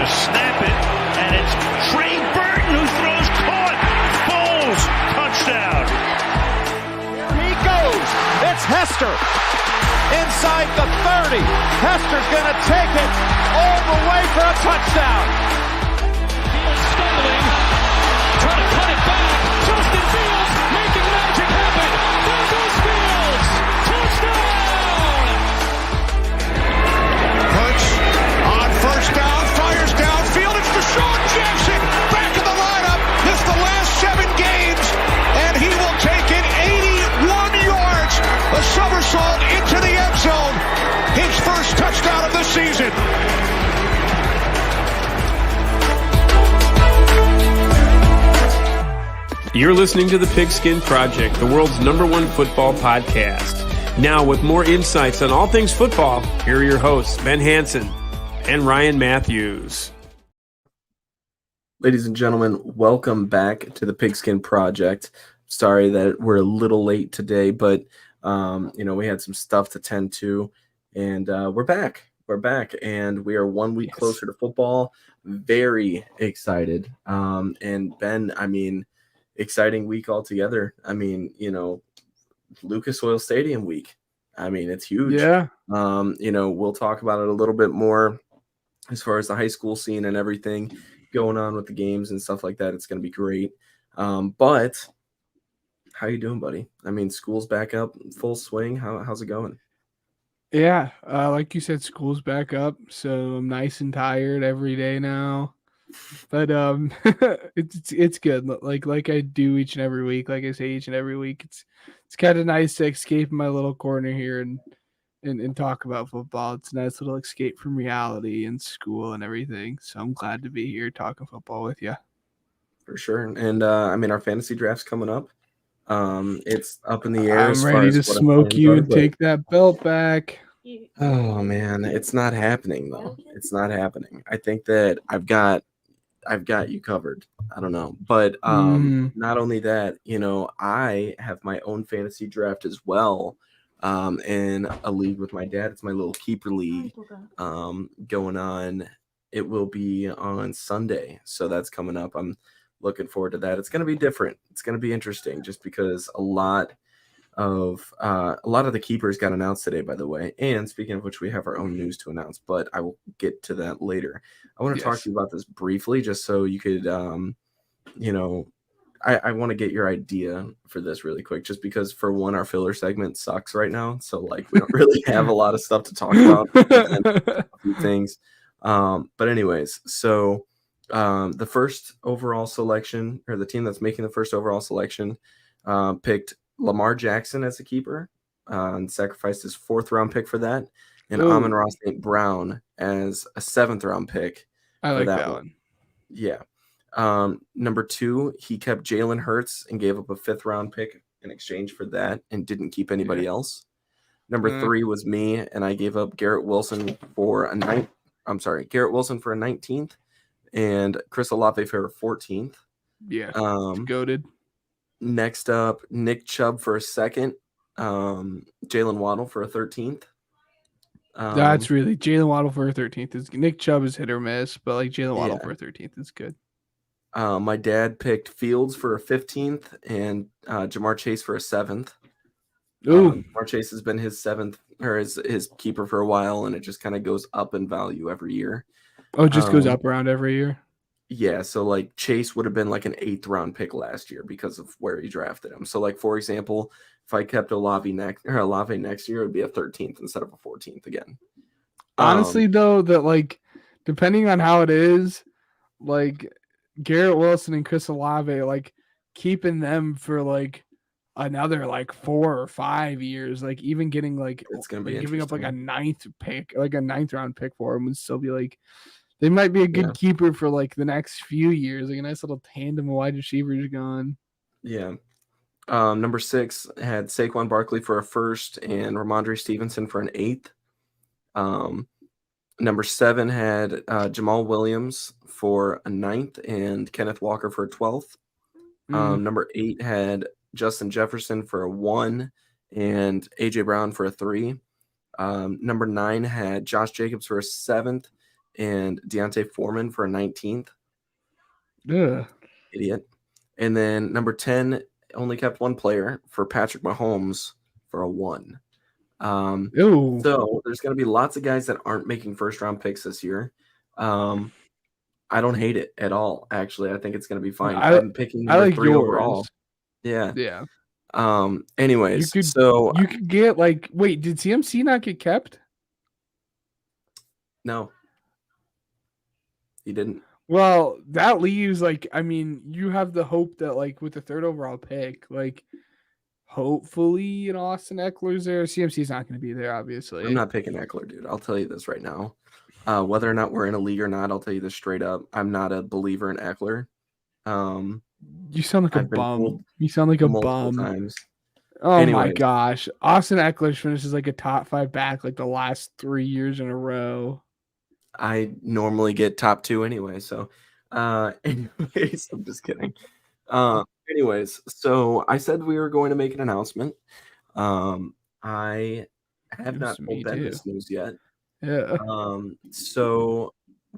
to snap it, and it's Trey Burton who throws caught. Foles, touchdown. Here he goes. It's Hester. Inside the 30. Hester's going to take it all the way for a touchdown. Fields stumbling, trying to cut it back. Justin Fields making magic happen. There goes Fields. Touchdown! Hurts on first down, fires downfield. It's Deshaun Jackson back in the lineup. Missed the last 7 games, and he will take it 81 yards. A somersault into the end zone. His first touchdown of the season. You're listening to the Pigskin Project, the world's #1 football podcast. Now, with more insights on all things football, here are your hosts, Ben Hansen and Ryan Matthews. Ladies and gentlemen, welcome back to the Pigskin Project. Sorry that we're a little late today, but we had some stuff to tend to, and we're back. We're back, and we are 1 week closer to football. Very excited. And Ben, exciting week altogether. Lucas Oil Stadium week. It's huge. Yeah. We'll talk about it a little bit more as far as the high school scene and everything going on with the games and stuff like that. It's going to be great. But how you doing, buddy? School's back up full swing. How's it going? Yeah. Like you said, school's back up. So I'm nice and tired every day now. But it's good. Like I do each and every week. Like I say each and every week. It's kind of nice to escape my little corner here and talk about football. It's a nice little escape from reality and school and everything. So I'm glad to be here talking football with you. For sure. And our fantasy draft's coming up. It's up in the air. I'm ready to smoke you and take that belt back. Oh man, it's not happening though. It's not happening. I think that I've got you covered. I don't know. But not only that, I have my own fantasy draft as well. In a league with my dad. It's my little keeper league going on. It will be on Sunday. So that's coming up. I'm looking forward to that. It's going to be different. It's going to be interesting just because a lot of the keepers got announced today, by the way. And speaking of which, we have our own news to announce, but I will get to that later. I want to talk to you about this briefly, just so you could, I want to get your idea for this really quick, just because for one, our filler segment sucks right now. So we don't really have a lot of stuff to talk about. A few things. But anyways, so the first overall selection, or the team that's making the first overall selection, picked Lamar Jackson as a keeper and sacrificed his 4th round pick for that, and Amon-Ra St. Brown as a 7th round pick. I like that one. Yeah. Number 2, he kept Jalen Hurts and gave up a 5th round pick in exchange for that and didn't keep anybody else. Number 3 was me, and I gave up Garrett Wilson for a 19th and Chris Olave for a 14th. Yeah. Goated. Next up, Nick Chubb for a 2nd, Jalen Waddle for a 13th. That's really Jalen Waddle for a 13th. Nick Chubb is hit or miss, but Jalen Waddle for a 13th is good. My dad picked Fields for a 15th and Jamar Chase for a 7th. Jamar Chase has been his 7th or his keeper for a while, and it just kind of goes up in value every year. Oh, it just goes up around every year? Yeah, so Chase would have been an 8th round pick last year because of where he drafted him. So for example, if I kept Olave next year, it would be a 13th instead of a 14th again. Honestly, though, that depending on how it is, Garrett Wilson and Chris Olave, keeping them for another 4 or 5 years, even getting it's gonna be giving up a 9th pick, a 9th round pick for him would still be they might be a good keeper for the next few years, a nice little tandem of wide receivers gone. Yeah. Number 6 had Saquon Barkley for a 1st and Ramondre Stevenson for an 8th. Number 7 had Jamal Williams for a 9th and Kenneth Walker for a 12th. Number 8 had Justin Jefferson for a 1 and A.J. Brown for a 3. Number 9 had Josh Jacobs for a 7th and Deontay Foreman for a 19th. Ugh. Idiot. And then number 10 only kept one player for Patrick Mahomes for a 1. Ew. So there's going to be lots of guys that aren't making first-round picks this year. I don't hate it at all, actually. I think it's going to be fine. I'm picking number 3 yours. overall. Yeah. Yeah. Anyways, you could get like, wait, did CMC not get kept? No. He didn't. Well, that leaves like, I mean, you have the hope that like with the 3rd overall pick, like hopefully an Austin Eckler's there. CMC's not going to be there, obviously. I'm not picking Eckler, dude. I'll tell you this right now. Whether or not we're in a league or not, I'll tell you this straight up. I'm not a believer in Eckler. You sound like a bum. You sound like a bum. Times. Oh my gosh. Austin Eckler finishes like a top 5 back like the last 3 years in a row. I normally get top 2 anyway, so anyways, I'm just kidding. Anyways, so I said we were going to make an announcement. I have not told Ben this news yet. Yeah. So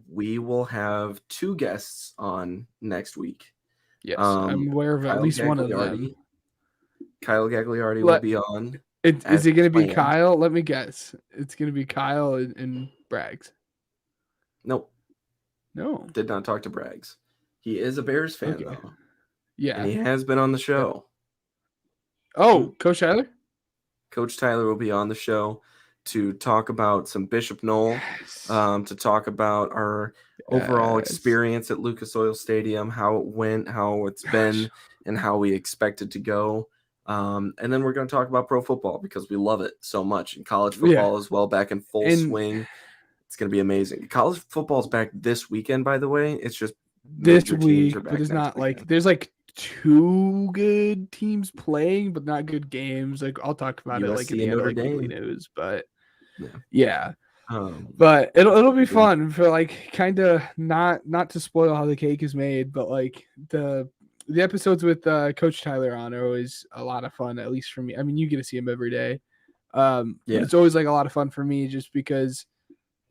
we will have 2 guests on next week. Yes, I'm aware of at least one of them. Kyle Gagliardi will be on. Is it going to be Kyle? Let me guess. It's going to be Kyle and Braggs. Nope. No. Did not talk to Braggs. He is a Bears fan, though. Yeah. And he has been on the show. Oh, Coach Tyler? Coach Tyler will be on the show to talk about some Bishop Knoll, to talk about our overall experience at Lucas Oil Stadium, how it went, how it's been, and how we expect it to go. And then we're going to talk about pro football because we love it so much. And college football as well, back in full swing. It's going to be amazing. College football is back this weekend, by the way. It's just this week, but it's not like there's like 2 good teams playing, but not good games. Like I'll talk about it like in the end of weekly news, but yeah. But it'll be fun for like kind of not to spoil how the cake is made, but like the episodes with Coach Tyler on are always a lot of fun, at least for me. I mean, you get to see him every day. It's always like a lot of fun for me just because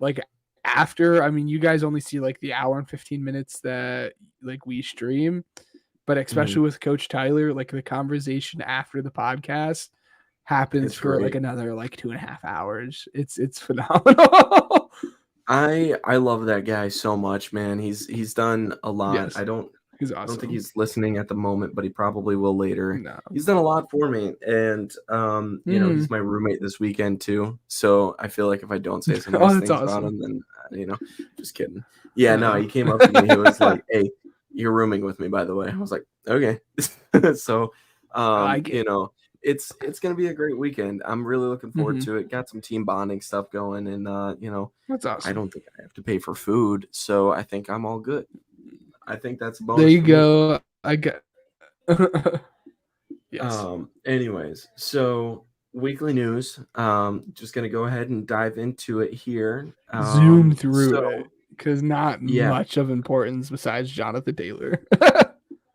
like after, I mean, you guys only see like the hour and 15 minutes that like we stream, but especially with Coach Tyler, like the conversation after the podcast happens for like another like 2.5 hours. It's phenomenal. I love that guy so much, man. He's done a lot. Yes. He's awesome. I don't think he's listening at the moment, but he probably will later. No. He's done a lot for me, and you know, he's my roommate this weekend too. So I feel like if I don't say some nice things about him, then just kidding. Yeah, no, he came up to me. He was like, "Hey, you're rooming with me, by the way." I was like, "Okay." So, it's gonna be a great weekend. I'm really looking forward to it. Got some team bonding stuff going, and that's awesome. I don't think I have to pay for food, so I think I'm all good. I think that's a bonus. There you go. I got. Yes. Anyways, so weekly news. Just gonna go ahead and dive into it here. Zoom through it because not much of importance besides Jonathan Taylor.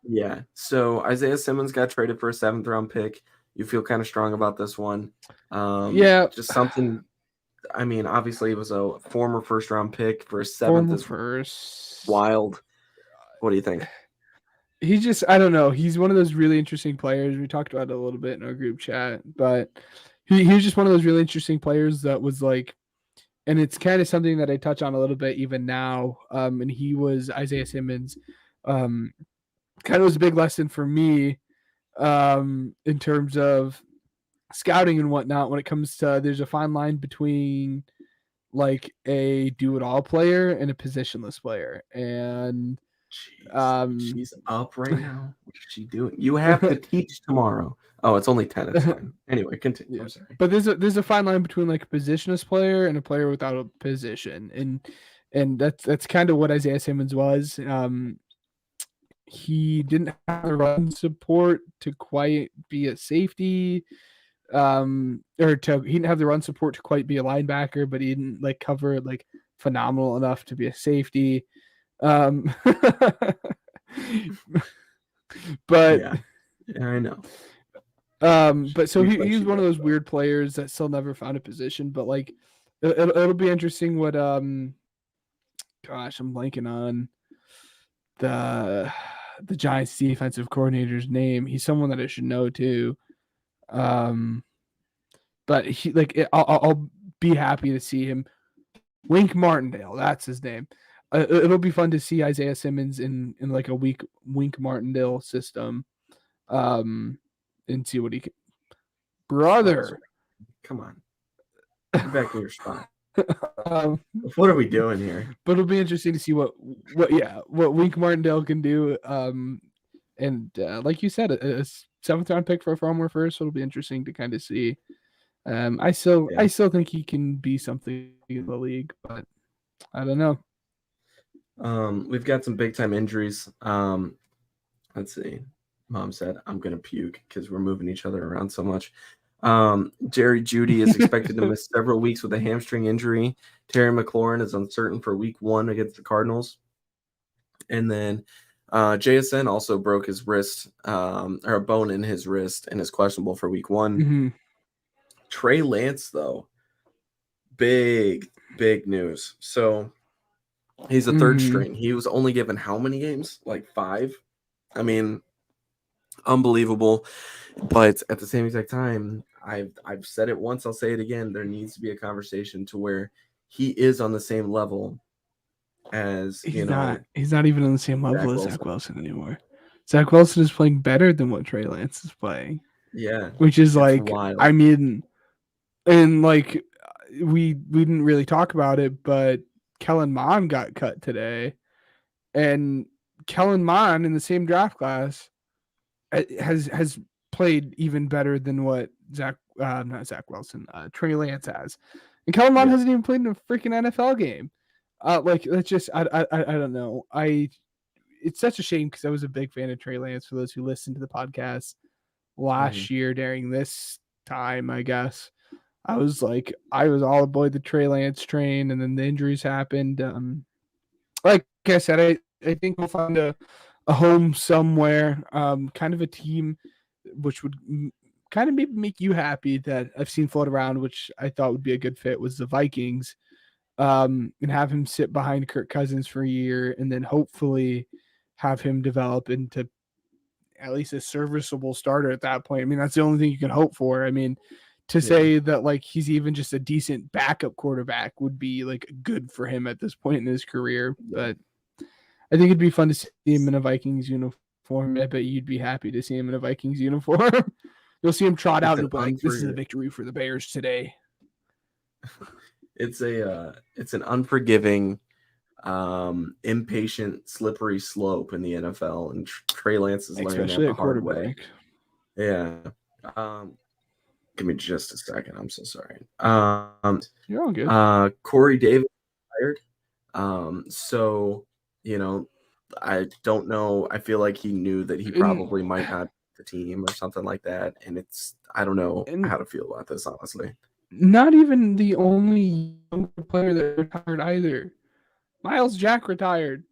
Yeah. So Isaiah Simmons got traded for a 7th round pick. You feel kind of strong about this one. Just something. I mean, obviously, it was a former 1st round pick for a 7th. First. Wild. What do you think? He's just, I don't know. He's one of those really interesting players. We talked about it a little bit in our group chat, but he was just one of those really interesting players that was like, and it's kind of something that I touch on a little bit even now. And he was Isaiah Simmons. Kind of was a big lesson for me in terms of scouting and whatnot when it comes to, there's a fine line between like a do-it-all player and a positionless player. And she's up right now. What is she doing? You have to teach tomorrow. Oh, it's only 10. It's fine. Anyway, continue. Yeah. I'm sorry. But there's a fine line between like a positionless player and a player without a position, and that's kind of what Isaiah Simmons was. He didn't have the run support to quite be a safety, he didn't have the run support to quite be a linebacker, but he didn't like cover like phenomenal enough to be a safety. But yeah, I know. But so he's one of those weird players that still never found a position. But like, it'll be interesting what gosh, I'm blanking on the Giants defensive coordinator's name. He's someone that I should know too. But I'll be happy to see him. Wink Martindale, that's his name. It'll be fun to see Isaiah Simmons in like a Wink Martindale system, and see what he can. Brother, come on, get back in your spot. What are we doing here? But it'll be interesting to see what Wink Martindale can do. And like you said, a 7th round pick for a former first. So it'll be interesting to kind of see. I still think he can be something in the league, but I don't know. We've got some big time injuries. Let's see. Mom said, I'm going to puke because we're moving each other around so much. Jerry Jeudy is expected to miss several weeks with a hamstring injury. Terry McLaurin is uncertain for week 1 against the Cardinals. And then JSN also broke his wrist, or a bone in his wrist, and is questionable for week 1. Mm-hmm. Trey Lance, though, big news. So he's a third string. He was only given how many games? Like 5? I mean, unbelievable. But at the same exact time, I've said it once, I'll say it again. There needs to be a conversation to where he is on the same level as He's not even on the same level as Zach Wilson anymore. Zach Wilson is playing better than what Trey Lance is playing. Yeah. Which is like wild. I mean, and like we didn't really talk about it, but Kellen Mond got cut today. And Kellen Mond in the same draft class has played even better than what Trey Lance has. And Kellen Mond hasn't even played in a freaking NFL game. That's just I don't know. It's such a shame because I was a big fan of Trey Lance. For those who listened to the podcast last year during this time, I guess I was all aboard the Trey Lance train, and then the injuries happened. Like I said, I think we'll find a home somewhere, kind of a team which would kind of maybe make you happy that I've seen float around, which I thought would be a good fit, was the Vikings. And have him sit behind Kirk Cousins for a year, and then hopefully have him develop into at least a serviceable starter at that point. I mean, that's the only thing you can hope for. I mean, to say that like he's even just a decent backup quarterback would be like good for him at this point in his career. But I think it'd be fun to see him in a Vikings uniform. I bet you'd be happy to see him in a Vikings uniform. You'll see him trot out and be like, "This is a victory for the Bears today." It's an unforgiving, impatient, slippery slope in the NFL, and Trey Lance is learning that the hard way. Yeah. Give me just a second. I'm so sorry. You're all good. Corey Davis fired. So I don't know. I feel like he knew that he probably might not be the team or something like that, and I don't know how to feel about this, honestly. Not even the only younger player that retired either. Miles Jack retired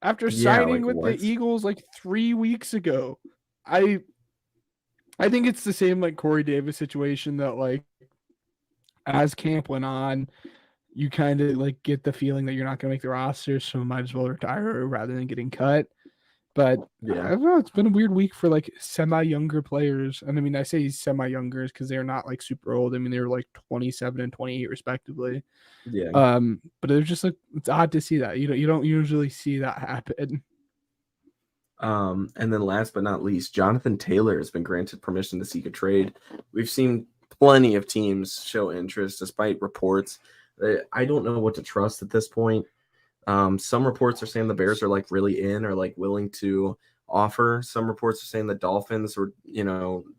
after signing with the Eagles like 3 weeks ago. I think it's the same like Corey Davis situation that like as camp went on, you kind of like get the feeling that you're not going to make the roster, so might as well retire rather than getting cut. But I don't know, it's been a weird week for like semi-younger players. And I mean, I say semi-younger because they're not like super old. I mean, they're like 27 and 28 respectively. Yeah. But it's just like, it's odd to see that. You don't usually see that happen. And then last but not least, Jonathan Taylor has been granted permission to seek a trade. We've seen plenty of teams show interest despite reports. I don't know what to trust at this point. Some reports are saying the Bears are like really in or like willing to offer. Some reports are saying the Dolphins were,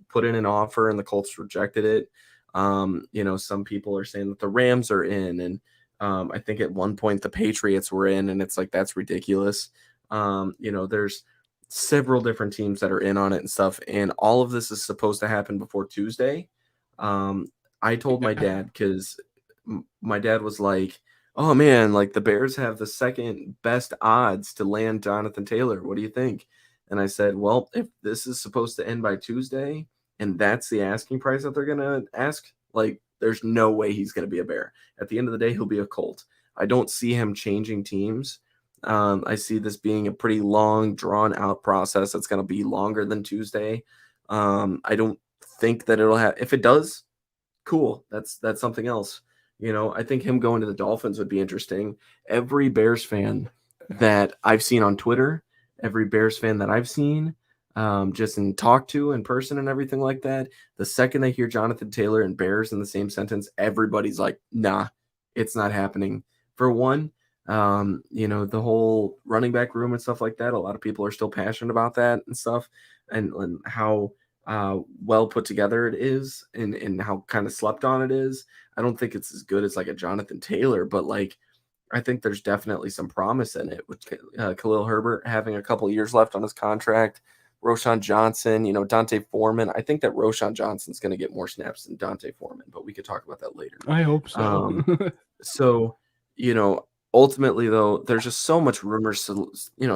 put in an offer and the Colts rejected it. Some people are saying that the Rams are in, and I think at one point the Patriots were in, and it's like, that's ridiculous. There's several different teams that are in on it and stuff, and all of this is supposed to happen before Tuesday. I told my dad, because my dad was like, "Oh man, like the Bears have the second best odds to land Jonathan Taylor. What do you think?" And I said, "Well, if this is supposed to end by Tuesday and that's the asking price that they're going to ask, like there's no way he's going to be a Bear. At the end of the day, he'll be a Colt." I don't see him changing teams. I see this being a pretty long, drawn-out process that's going to be longer than Tuesday. I don't think that it'll have – if it does, cool. That's something else. I think him going to the Dolphins would be interesting. Every Bears fan that I've seen on Twitter, every Bears fan that I've seen just in talk to in person and everything like that, the second they hear Jonathan Taylor and Bears in the same sentence, everybody's like, nah, it's not happening. For one, the whole running back room and stuff like that, a lot of people are still passionate about that and stuff, and how well put together it is and how kind of slept on it is. I don't think it's as good as like a Jonathan Taylor, but like I think there's definitely some promise in it with Khalil Herbert having a couple of years left on his contract. Roschon Johnson, Dante Foreman. I think that Roschon Johnson's going to get more snaps than Dante Foreman, but we could talk about that later. I hope so. So, ultimately though, there's just so much rumors,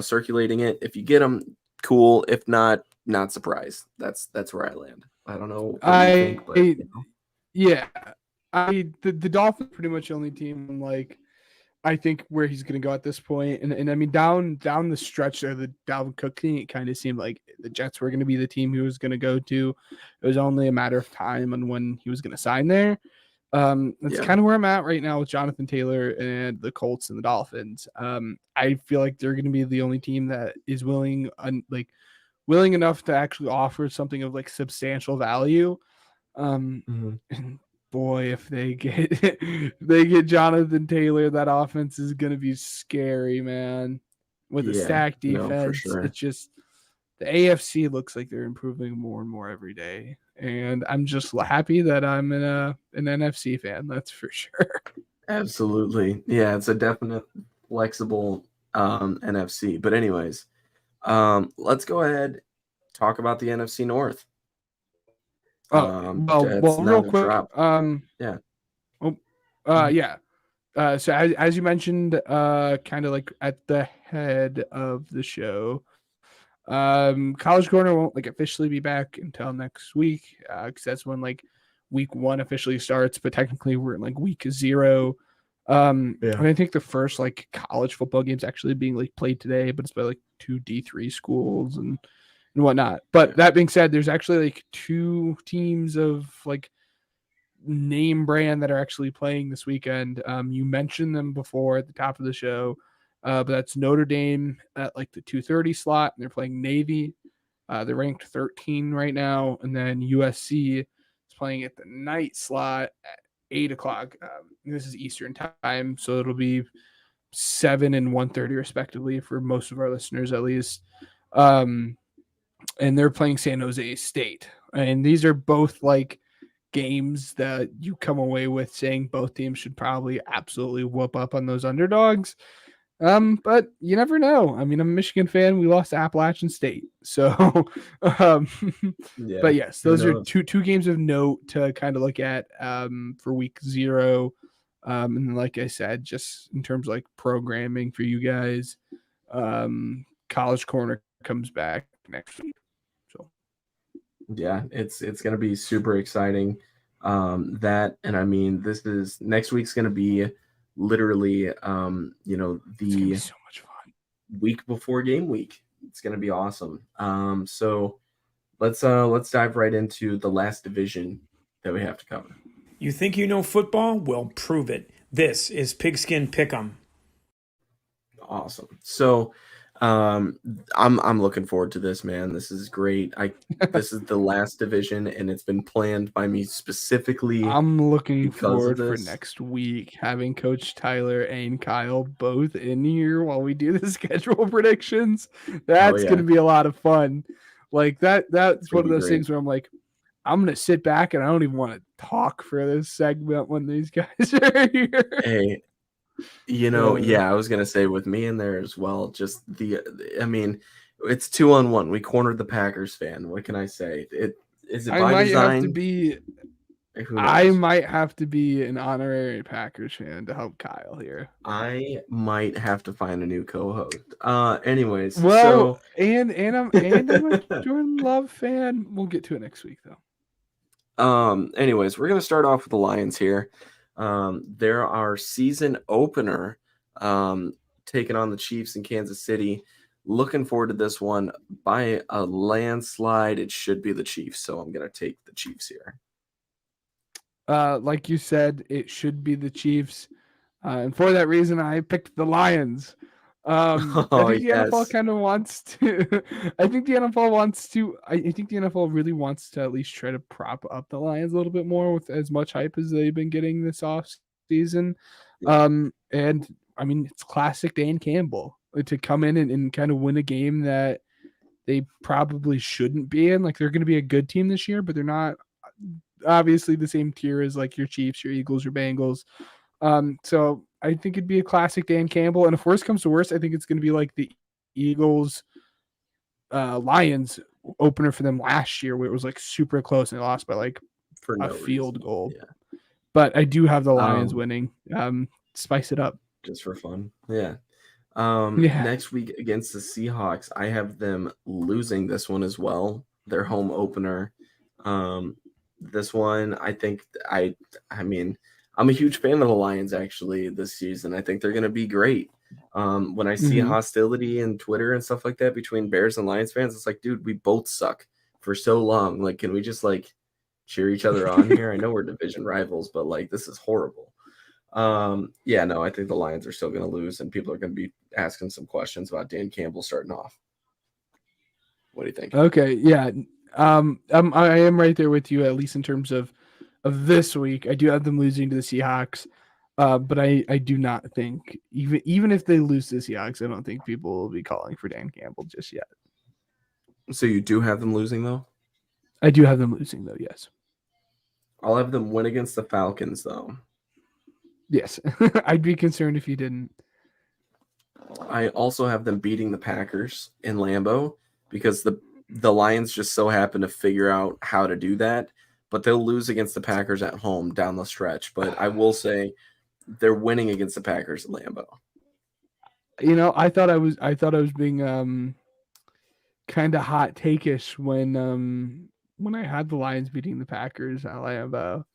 circulating it. If you get them, cool. If not surprised. That's where I land. I don't know what you think, but yeah. The Dolphins pretty much the only team like I think where he's going to go at this point. And I mean, down the stretch of the Dalvin Cook thing, it kind of seemed like the Jets were going to be the team he was going to go to. It was only a matter of time on when he was going to sign there. That's kind of where I'm at right now with Jonathan Taylor and the Colts and the Dolphins. I feel like they're going to be the only team that is willing enough to actually offer something of like substantial value. And boy, if they get Jonathan Taylor, that offense is going to be scary, man. With a stacked defense, no, for sure. It's just the AFC looks like they're improving more and more every day, and I'm just happy that I'm an NFC fan. That's for sure. Absolutely, yeah, it's a definite flexible NFC. But anyways, let's go ahead talk about the NFC North. Real quick. So as you mentioned, kind of like at the head of the show, College Corner won't like officially be back until next week, because that's when like week 1 officially starts. But technically, we're in like week 0. And I think the first like college football game's actually being like played today, but it's by like 2 D3 schools and whatnot. But that being said, there's actually like 2 teams of like name brand that are actually playing this weekend. You mentioned them before at the top of the show, but that's Notre Dame at like the 2:30 slot, and they're playing Navy. They're ranked 13 right now, and then USC is playing at the night slot at 8 o'clock. This is Eastern time, so it'll be 7 and 1:30 respectively for most of our listeners, at least. And they're playing San Jose State. And these are both like games that you come away with saying both teams should probably absolutely whoop up on those underdogs. But you never know. I mean, I'm a Michigan fan. We lost to Appalachian State. So, but yes, those are two games of note to kind of look at for week 0. And like I said, just in terms of like programming for you guys, College Corner comes back next week. So yeah, it's going to be super exciting. That, and I mean, this is next week's going to be literally it's gonna be so much fun. Week before game week. It's going to be awesome. So let's dive right into the last division that we have to cover. You think you know football? Well, prove it. This is Pigskin Pick'em. Awesome. So I'm looking forward to this, man. This is great. This is the last division, and it's been planned by me specifically. I'm looking forward for next week having Coach Tyler and Kyle both in here while we do the schedule predictions. That's going to be a lot of fun. Like that's one of those things where I'm like, I'm going to sit back and I don't even want to talk for this segment when these guys are here. Hey, I was going to say with me in there as well, just I mean, it's 2-on-1. We cornered the Packers fan. What can I say? Is it by design? I might have to be an honorary Packers fan to help Kyle here. I might have to find a new co-host. Anyways. Well, and I'm a Jordan Love fan. We'll get to it next week though. Anyways, we're going to start off with the Lions here. They're our season opener, taking on the Chiefs in Kansas City. Looking forward to this one by a landslide. It should be the Chiefs, so I'm going to take the Chiefs here. Like you said, it should be the Chiefs. And for that reason, I picked the Lions. I think the NFL kind of wants to. I think the NFL wants to. I think the NFL really wants to at least try to prop up the Lions a little bit more with as much hype as they've been getting this off season. And I mean, it's classic Dan Campbell to come in and kind of win a game that they probably shouldn't be in. Like, they're going to be a good team this year, but they're not obviously the same tier as like your Chiefs, your Eagles, your Bengals. So I think it'd be a classic Dan Campbell. And if worse comes to worse, I think it's going to be like the Eagles Lions opener for them last year, where it was like super close and they lost by like a field goal. Yeah. But I do have the Lions winning. Spice it up. Just for fun. Yeah. Next week against the Seahawks, I have them losing this one as well. Their home opener. This one, I think I mean, I'm a huge fan of the Lions actually this season. I think they're going to be great. When I see hostility in Twitter and stuff like that between Bears and Lions fans, it's like, dude, we both suck for so long. Like, can we just like cheer each other on here? I know we're division rivals, but like, this is horrible. Yeah, no, I think the Lions are still going to lose, and people are going to be asking some questions about Dan Campbell starting off. What do you think? Okay, yeah. I am right there with you, at least in terms of this week. I do have them losing to the Seahawks, but I do not think, even if they lose to the Seahawks, I don't think people will be calling for Dan Campbell just yet. So you do have them losing, though? I do have them losing, though, yes. I'll have them win against the Falcons, though. Yes, I'd be concerned if you didn't. I also have them beating the Packers in Lambeau because the Lions just so happen to figure out how to do that, but they'll lose against the Packers at home down the stretch. But I will say they're winning against the Packers at Lambeau. You know, I thought I was being kind of hot take-ish when I had the Lions beating the Packers at Lambeau.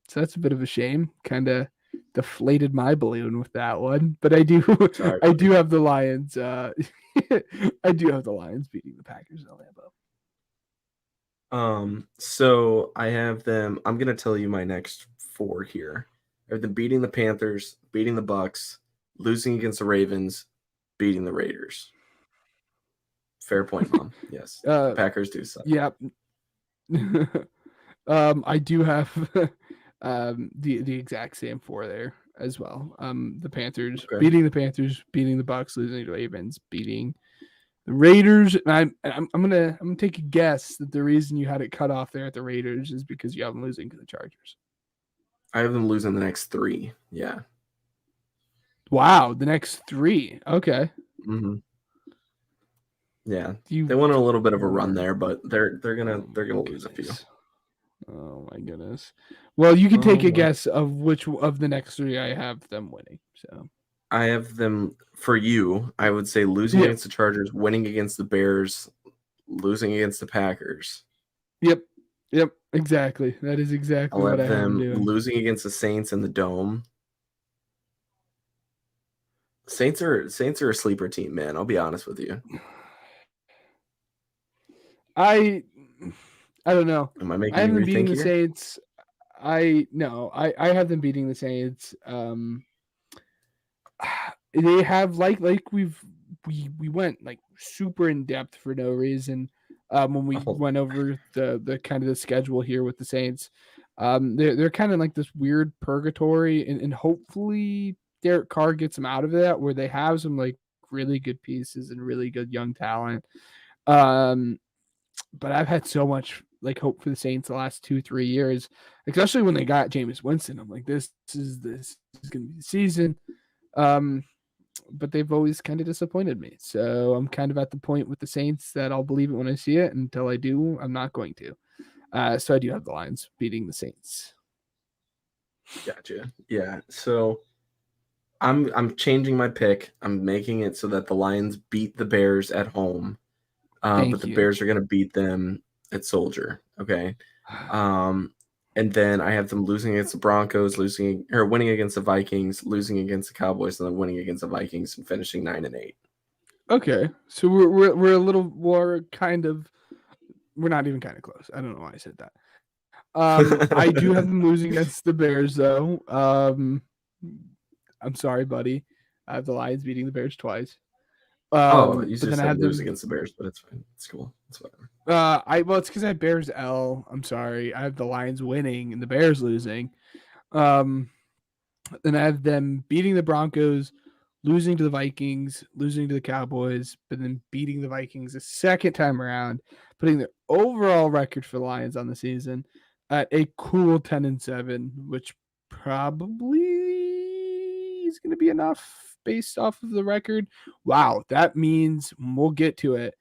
So that's a bit of a shame. Kind of deflated my balloon with that one, but I do have the Lions. I do have the Lions beating the Packers at Lambeau. So I have them. I'm gonna tell you my next four here. I have them beating the Panthers, beating the Bucks, losing against the Ravens, beating the Raiders. Fair point, Mom. Yes, Packers do suck. Yep. I do have the exact same four there as well. The Panthers beating the Panthers, beating the Bucks, losing to the Ravens, beating the Raiders. And I'm gonna take a guess that the reason you had it cut off there at the Raiders is because you have them losing to the Chargers. I have them losing the next three. Yeah. Wow, the next three. Okay. Mm-hmm. Yeah, they went on a little bit of a run there, but they're gonna lose a few. Oh my goodness. Well, you can take a guess of which of the next three I have them winning. So I have them for you. I would say losing against the Chargers, winning against the Bears, losing against the Packers. Yep, exactly. That is exactly what I have them doing. Losing against the Saints in the Dome. Saints are a sleeper team, man. I'll be honest with you. I don't know. Am I making I have you them rethink beating here? the Saints. I have them beating the Saints. They have like we went like super in depth for no reason when we went over the kind of the schedule here with the Saints. They're kind of like this weird purgatory, and hopefully Derek Carr gets them out of that, where they have some like really good pieces and really good young talent. But I've had so much like hope for the Saints the last 2-3 years, especially when they got Jameis Winston. I'm like, this is going to be the season. But they've always kind of disappointed me. So I'm kind of at the point with the Saints that I'll believe it when I see it. Until I do, I'm not going to. So I do have the Lions beating the Saints. Gotcha. Yeah. So I'm changing my pick. I'm making it so that the Lions beat the Bears at home. But the Bears are going to beat them at Soldier. Okay. And then I have them losing against the Broncos, winning against the Vikings, losing against the Cowboys, and then winning against the Vikings and finishing 9-8. Okay, so we're a little more kind of. We're not even kind of close. I don't know why I said that. I do have them losing against the Bears, though. I'm sorry, buddy. I have the Lions beating the Bears twice. You But just then I said had lose them. against the Bears, but it's fine. It's cool. It's whatever. It's because I have Bears L. I'm sorry. I have the Lions winning and the Bears losing. Then I have them beating the Broncos, losing to the Vikings, losing to the Cowboys, but then beating the Vikings a second time around, putting the overall record for the Lions on the season at a cool 10-7, which probably is going to be enough based off of the record. Wow, that means we'll get to it.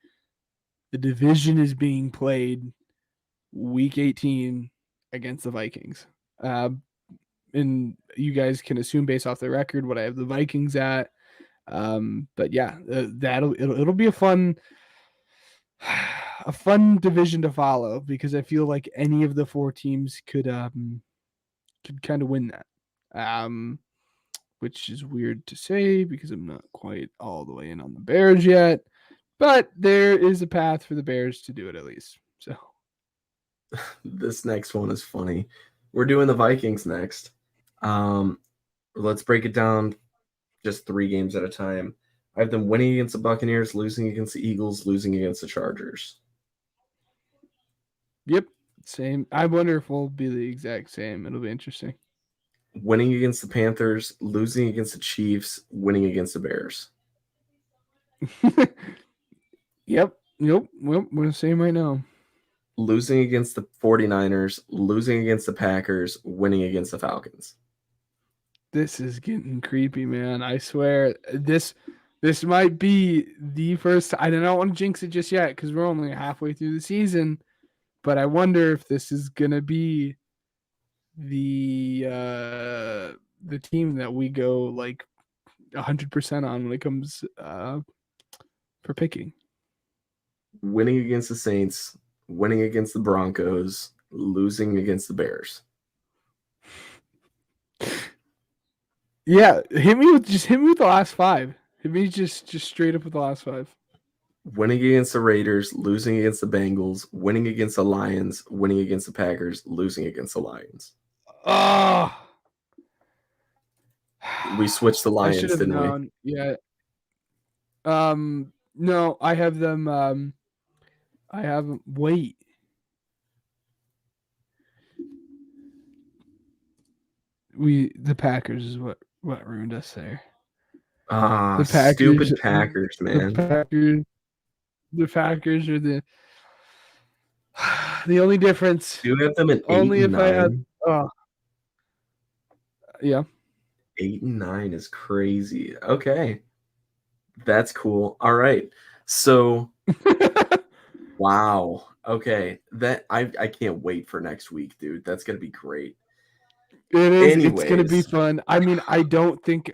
The division is being played week 18 against the Vikings. And you guys can assume based off the record what I have the Vikings at. But yeah, it'll be a fun division to follow because I feel like any of the four teams could kind of win that. Which is weird to say because I'm not quite all the way in on the Bears yet, but there is a path for the Bears to do it at least. So this next one is funny. We're doing the Vikings next. Let's break it down just 3 games at a time. I have them winning against the Buccaneers, losing against the Eagles, losing against the Chargers. Yep, same. I wonder if we'll be the exact same. It'll be interesting. Winning against the Panthers, losing against the Chiefs, winning against the Bears. Yep. Well, we're the same right now. Losing against the 49ers, losing against the Packers, winning against the Falcons. This is getting creepy, man. I swear. This might be the first. I don't want to jinx it just yet because we're only halfway through the season. But I wonder if this is gonna be the team that we go like 100% on when it comes for picking. Winning against the Saints, winning against the Broncos, losing against the Bears. Yeah, hit me with the last 5. Hit me just straight up with the last 5. Winning against the Raiders, losing against the Bengals, winning against the Lions, winning against the Packers, losing against the Lions. Oh, we switched the Lions, didn't known. We? Yeah. No, I have them. Wait. The Packers is what ruined us there. The Packers, stupid Packers, man. The Packers are the only difference. Do you have them at 8 only and if 9? I had. Yeah. 8 and 9 is crazy. Okay, that's cool. All right, so wow. Okay, that I can't wait for next week, dude. That's gonna be great. It is. Anyways. It's gonna be fun. I mean, I don't think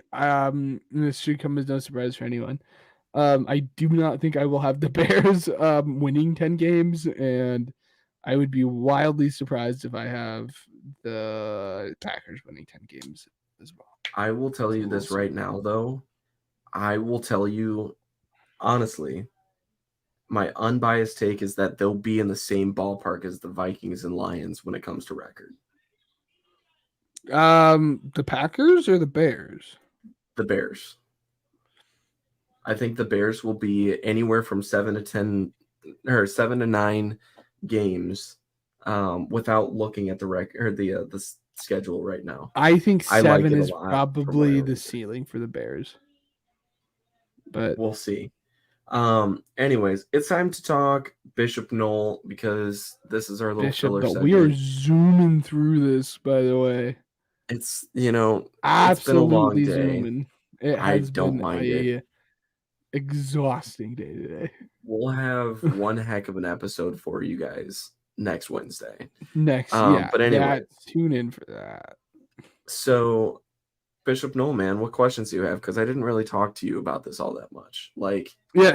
this should come as no surprise for anyone. I do not think I will have the Bears winning 10 games, and I would be wildly surprised if I have the Packers winning 10 games as well. I will tell you this right now, though. I will tell you honestly, my unbiased take is that they'll be in the same ballpark as the Vikings and Lions when it comes to record. The Packers or the Bears? The Bears. I think the Bears will be anywhere from 7 to 10 or 7 to 9 games without looking at the record or the schedule right now. I think 7 is probably the ceiling for the Bears. But we'll see. Anyways, it's time to talk Bishop Knoll because this is our little filler segment. We are zooming through this, by the way. It's absolutely it's been a long day. Zooming. It has don't been mind it. Exhausting day today. We'll have one heck of an episode for you guys next Wednesday. But anyway, tune in for that. So, Bishop Knoll, man, what questions do you have? Because I didn't really talk to you about this all that much.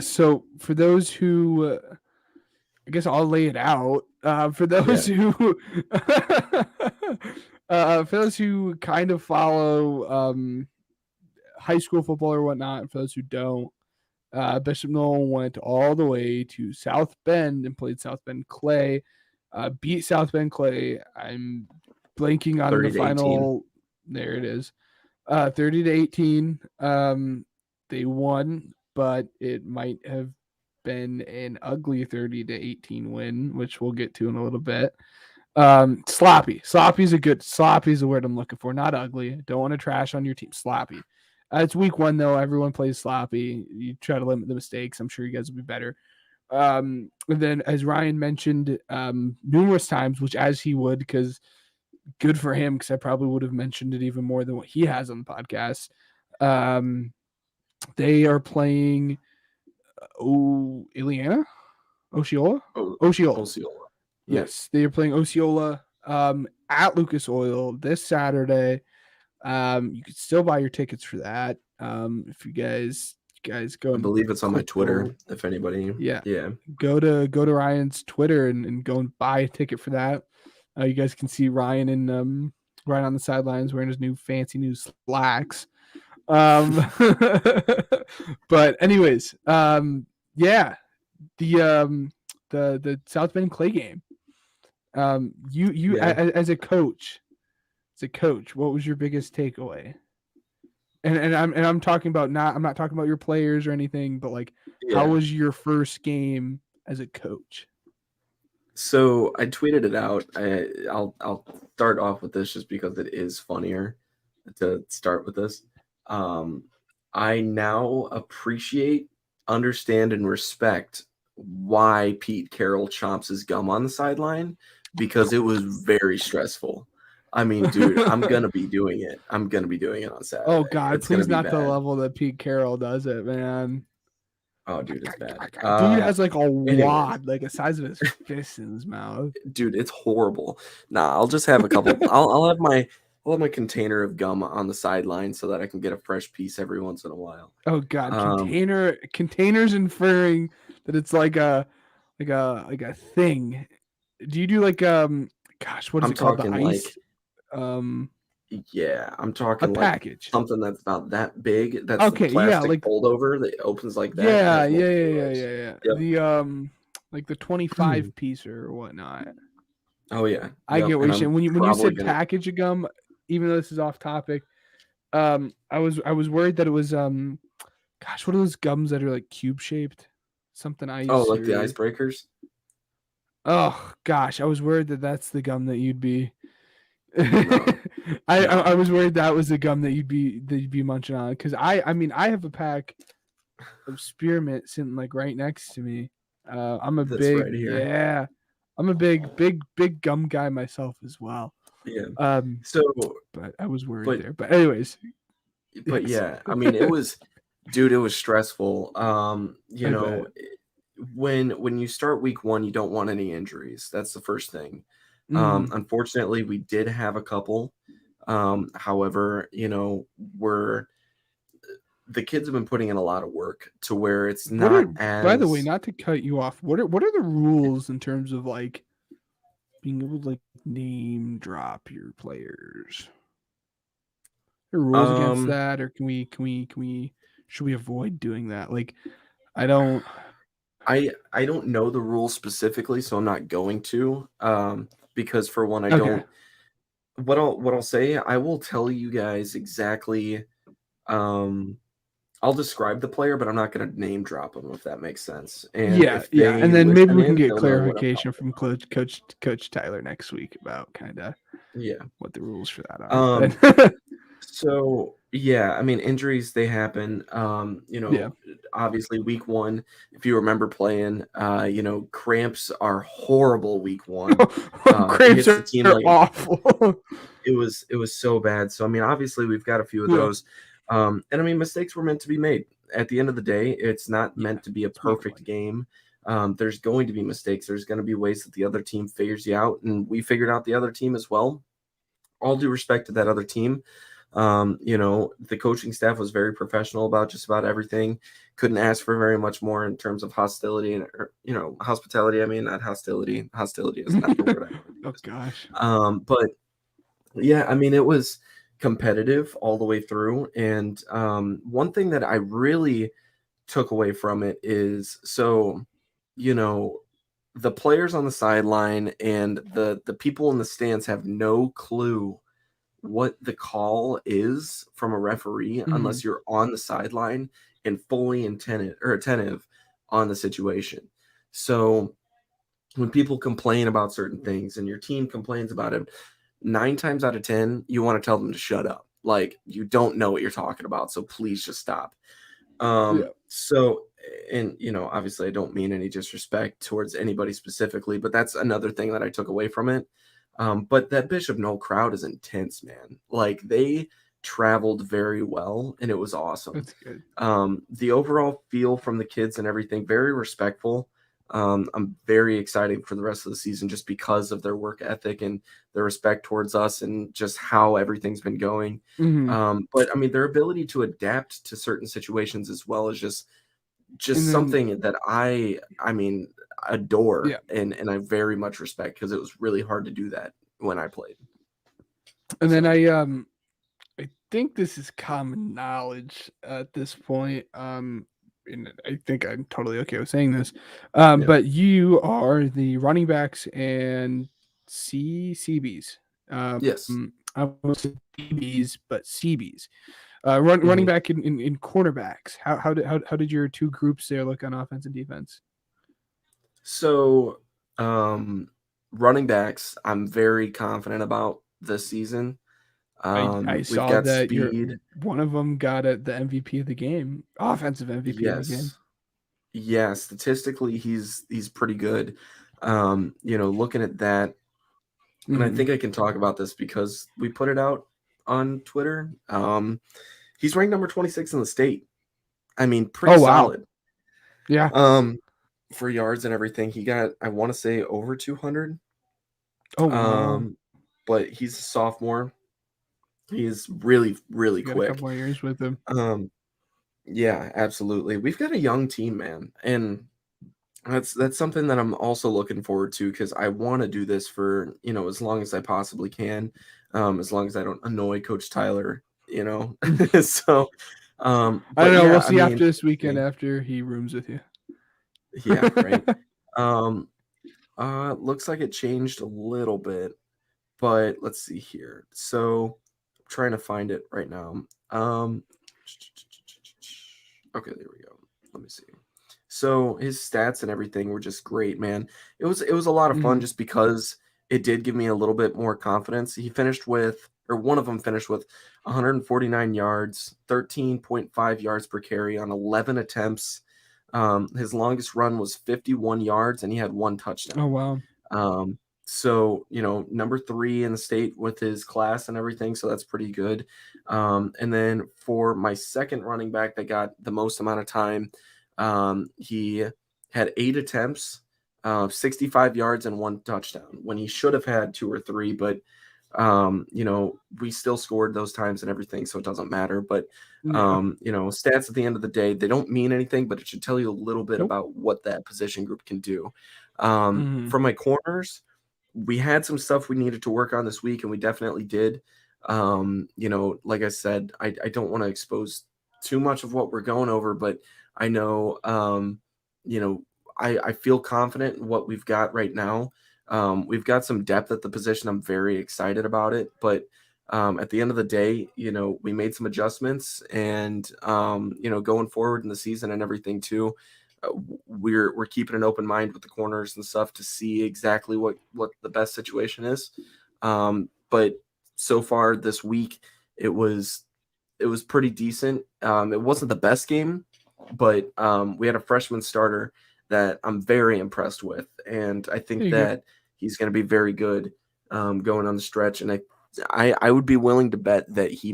So for those who I guess I'll lay it out for those who kind of follow high school football or whatnot, and for those who don't. Bishop Nolan went all the way to South Bend and played South Bend Clay, beat South Bend Clay. I'm blanking on the final. 18. There it is. 30-18. They won, but it might have been an ugly 30-18 win, which we'll get to in a little bit. Sloppy. Sloppy's the word I'm looking for. Not ugly. Don't want to trash on your team. Sloppy. It's week 1 though. Everyone plays sloppy. You try to limit the mistakes. I'm sure you guys will be better. And then, as Ryan mentioned numerous times, which as he would, because good for him, because I probably would have mentioned it even more than what he has on the podcast. They are playing Osceola. Yes, they are playing Osceola at Lucas Oil this Saturday. You can still buy your tickets for that. If you guys go, I believe it's on my Twitter. If anybody, go to Ryan's Twitter and go and buy a ticket for that. You guys can see Ryan on the sidelines wearing his fancy new slacks. But anyways, the South Bend Clay game. As a coach, what was your biggest takeaway? And I'm talking about I'm not talking about your players or anything, but like, how was your first game as a coach? So I tweeted it out. I'll start off with this just because it is funnier to start with this. I now appreciate, understand, and respect why Pete Carroll chomps his gum on the sideline, because it was very stressful. I mean, dude, I'm going to be doing it. I'm going to be doing it on Saturday. Oh, God, please not the level that Pete Carroll does it, man. Oh, dude, it's bad. Dude has like a wad, like the size of his fist in his mouth. Dude, it's horrible. Nah, I'll just have a couple. I'll have my container of gum on the sideline so that I can get a fresh piece every once in a while. Oh God, containers inferring that it's like a thing. Do you do like gosh, what is it called? The ice. Yeah, I'm talking a package. Something that's about that big. That's the plastic like fold over that opens like that. Yeah. Yep. The like the 25 piece or whatnot. Oh yeah, I get what you're saying. When you said package of gum, even though this is off topic, I was worried that it was gosh, what are those gums that are like cube shaped? Something I used. Oh, like the icebreakers. Oh gosh, I was worried that that's the gum that you'd be. I was worried that was the gum that you'd be munching on, because I mean I have a pack of spearmint sitting like right next to me. I'm a big gum guy myself as well. Yeah. But I was worried there. But anyways. But yeah, I mean it was stressful. You know, when you start week 1, you don't want any injuries. That's the first thing. Unfortunately, we did have a couple. However, you know, the kids have been putting in a lot of work to where it's not as. By the way, not to cut you off, what are the rules in terms of like being able to like name drop your players? Are there rules against that, or should we avoid doing that? Like, I don't know the rules specifically, so I'm not going to. Because for one, I don't. What I'll say, I will tell you guys exactly. I'll describe the player, but I'm not going to name drop them, if that makes sense. And and then maybe we can get clarification from Coach Tyler next week about kind of what the rules for that are. So yeah, I mean injuries, they happen. You know, obviously week 1, if you remember playing, you know, cramps are horrible week 1. Cramps are awful. It was so bad. So I mean, obviously we've got a few of those. And I mean, mistakes were meant to be made. At the end of the day, it's not meant to be a perfect game. There's going to be mistakes. There's going to be ways that the other team figures you out, and we figured out the other team as well. All due respect to that other team. The coaching staff was very professional about just about everything. Couldn't ask for very much more in terms of hostility and hospitality. I mean, not hostility. Hostility is not the word I want to Oh use. gosh. But yeah, I mean, it was competitive all the way through. And one thing that I really took away from it is the players on the sideline and the people in the stands have no clue what the call is from a referee Mhm. unless you're on the sideline and fully attentive on the situation. So when people complain about certain things and your team complains about it, 9 times out of 10, you want to tell them to shut up. Like, you don't know what you're talking about, so please just stop. Yeah. So, and obviously I don't mean any disrespect towards anybody specifically, but that's another thing that I took away from it. But that Bishop Knoll crowd is intense, man. Like, they traveled very well and it was awesome. That's good. The overall feel from the kids and everything, very respectful. I'm very excited for the rest of the season just because of their work ethic and their respect towards us and just how everything's been going. Mhm. But I mean, their ability to adapt to certain situations as well as just And then something that I mean adore yeah. and I very much respect because it was really hard to do that when I played. And then So I think this is common knowledge at this point. And I think I'm totally okay with saying this. yeah. But you are the running backs and CBs. Yes. I won't say DBs, but CBs. Running Mhm. back in cornerbacks. How did your two groups there look on offense and defense? So running backs, I'm very confident about this season. I We've saw got that speed. one of them got the MVP of the game, offensive MVP of the game. Yes. Yeah, statistically he's pretty good. Looking at that, and I Mhm. think I can talk about this because we put it out on Twitter. He's ranked number 26 in the state. I mean, pretty Oh wow, solid. yeah. Um, for yards and everything, he got, I want to say, over 200. Oh wow, Um, but he's a sophomore. He's really, really you got a couple quick. more years with him. Yeah, absolutely. We've got a young team, man, and that's something that I'm also looking forward to because I want to do this for as long as I possibly can, as long as I don't annoy Coach Tyler, so, I don't but know. We'll yeah, I see mean, after this weekend after he rooms with you. yeah, right. Um, looks like it changed a little bit, but let's see here. So, I'm trying to find it right now. Um, okay, there we go. Let me see. So his stats and everything were just great, man. It was a lot of fun Mhm. just because it did give me a little bit more confidence. He finished with, or one of them finished with 149 yards, 13.5 yards per carry on 11 attempts. His longest run was 51 yards, and he had one Oh touchdown. wow. So number 3 in the state with his class and everything, so that's pretty good. And then for my second running back that got the most amount of time, he had 8 attempts, 65 yards and one touchdown when he should have had 2 or 3, but we still scored those times and everything, so it doesn't matter. But Yeah. stats at the end of the day, they don't mean anything, but it should tell you a little bit Nope. about what that position group can do. Mhm. For my corners, we had some stuff we needed to work on this week, and we definitely did. Like I said, I don't want to expose too much of what we're going over, but I know, you know, I feel confident in what we've got right now. We've got some depth at the position. I'm very excited about it, but at the end of the day, we made some adjustments, and going forward in the season and everything too, we're keeping an open mind with the corners and stuff to see exactly what the best situation is. But so far this week, it was pretty decent. It wasn't the best game, but we had a freshman starter that I'm very impressed with, and I There think you go. that he's going to be very good going on the stretch. And I would be willing to bet that he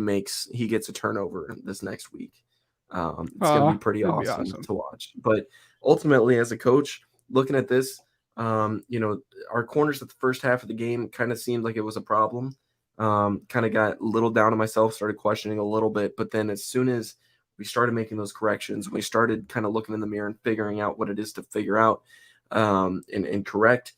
gets a turnover this next week. It's going to be Aw, pretty that'd be awesome awesome. to watch. But ultimately, as a coach, looking at this, our corners at the first half of the game kind of seemed like it was a problem. kind of got a little down on myself, started questioning a little bit. But then as soon as we started making those corrections, we started kind of looking in the mirror and figuring out what it is to figure out and correct.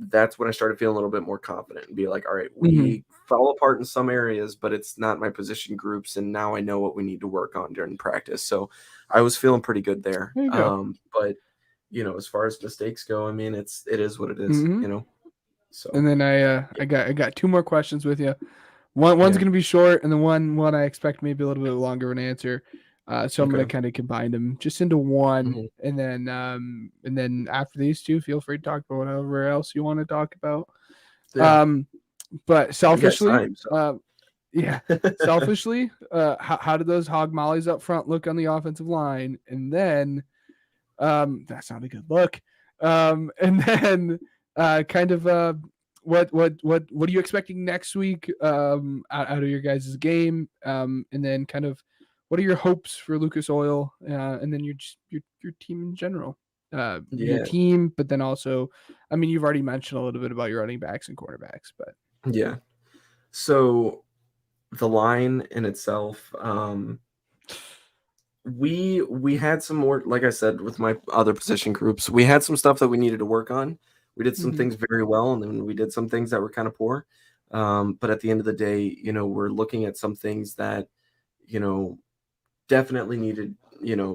That's when I started feeling a little bit more confident and be like, all right, we fell apart in some areas, but it's not my position groups. And now I know what we need to work on during practice. So I was feeling pretty good there. There you go. But as far as mistakes go, I mean, it is what it is, So And then I got 2 more questions with you. One's going to be short, and the one I expect maybe a little bit longer of an answer. So I'm going to kind of combine them just into one, and then after these 2, feel free to talk about whatever else you want to talk about. Yeah. But selfishly, time, so. selfishly, how did those hog mollies up front look on the offensive line? And then, that's not a good look. And then, kind of, what are you expecting next week out of your guys' game? And then kind of what are your hopes for Lucas Oil and then your team in general? Your team, but then also, I mean, you've already mentioned a little bit about your running backs and quarterbacks, but yeah. So the line in itself, we had some more, like I said, with my other position groups, we had some stuff that we needed to work on. We did some things very well, and then we did some things that were kind of poor. But at the end of the day, we're looking at some things that, definitely needed,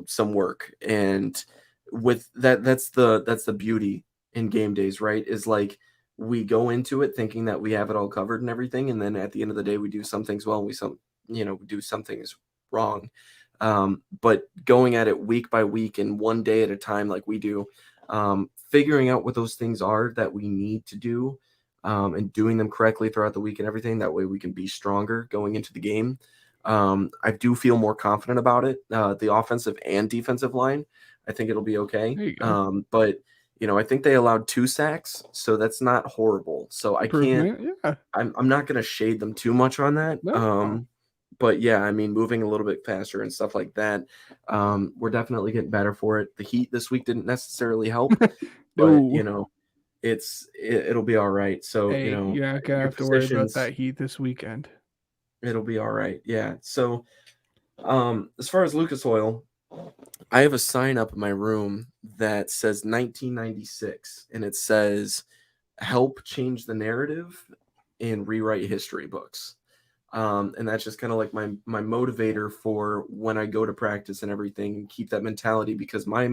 some work. And with that's the beauty in game days, right? Is like we go into it thinking that we have it all covered and everything, and then at the end of the day, we do some things well, and we do some things wrong. But going at it week by week and one day at a time, like we do, figuring out what those things are that we need to do, and doing them correctly throughout the week and everything. That way we can be stronger going into the game. I do feel more confident about it. The offensive and defensive line, I think it'll be okay. There you go. But I think they allowed 2 sacks, so that's not horrible. So I can't. Yeah. I'm not going to shade them too much on that. No. But yeah, I mean, moving a little bit faster and stuff like that, we're definitely getting better for it. The heat this week didn't necessarily help, but it'll be all right. So hey, you're not gonna have to worry about that heat this weekend. It'll be all right. Yeah. So, as far as Lucas Oil, I have a sign up in my room that says 1996, and it says, "Help change the narrative and rewrite history books." And that's just kind of like my motivator for when I go to practice and everything, and keep that mentality, because my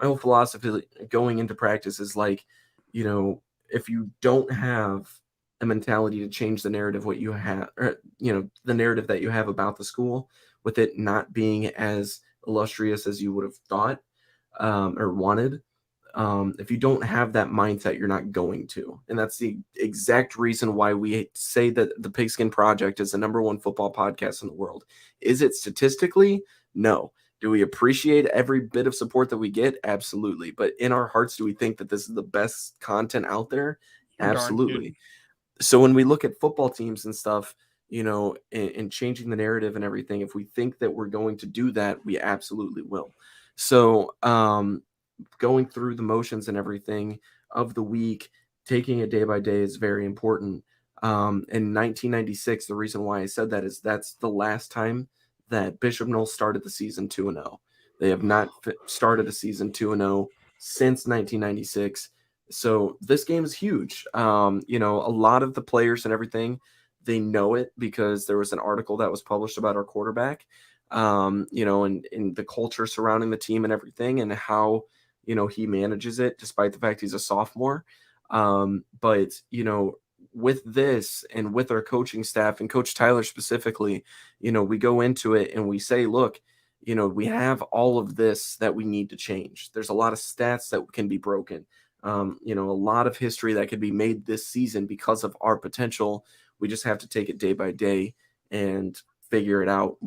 whole philosophy going into practice is like, if you don't have a mentality to change the narrative, what you have, or, the narrative that you have about the school, with it not being as illustrious as you would have thought, or wanted. If you don't have that mindset, you're not going to. And that's the exact reason why we say that the Pigskin Project is the #1 football podcast in the world. Is it statistically? No. Do we appreciate every bit of support that we get? Absolutely. But in our hearts, do we think that this is the best content out there? Absolutely. So when we look at football teams and stuff, and changing the narrative and everything, if we think that we're going to do that, we absolutely will. So, going through the motions and everything of the week, taking it day by day is very important. In 1996, the reason why I said that is that's the last time that Bishop Knoll started the season 2-0. They have not started a season 2-0 since 1996. So this game is huge. A lot of the players and everything, they know it because there was an article that was published about our quarterback, and the culture surrounding the team and everything, and how he manages it despite the fact he's a sophomore. But with this and with our coaching staff and Coach Tyler specifically, we go into it and we say, look, we have all of this that we need to change. There's a lot of stats that can be broken. A lot of history that could be made this season because of our potential. We just have to take it day by day and figure it out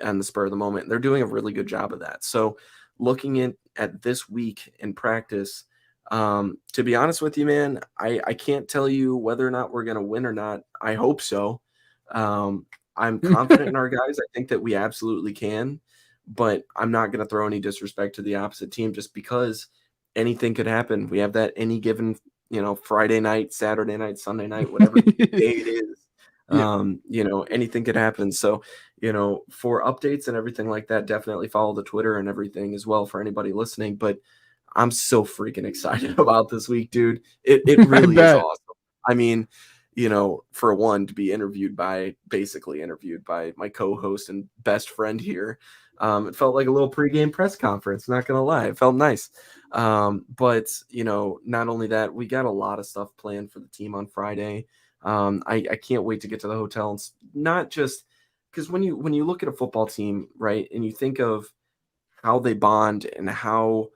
on the spur of the moment. They're doing a really good job of that. So looking at this week in practice, to be honest with you, man, I can't tell you whether or not we're going to win or not. I hope so. I'm confident in our guys. I think that we absolutely can, but I'm not going to throw any disrespect to the opposite team just because anything could happen. We have that any given Friday night, Saturday night, Sunday night, whatever day it is. Yeah. Anything could happen. So, for updates and everything like that, definitely follow the Twitter and everything as well for anybody listening. But I'm so freaking excited about this week, dude. It really is bet. awesome. I mean, for one, to be basically interviewed by my co-host and best friend here. It felt like a little pregame press conference, not gonna lie. It felt nice. But not only that, we got a lot of stuff planned for the team on Friday. I can't wait to get to the hotel, and not just because when you look at a football team, right, and you think of how they bond and how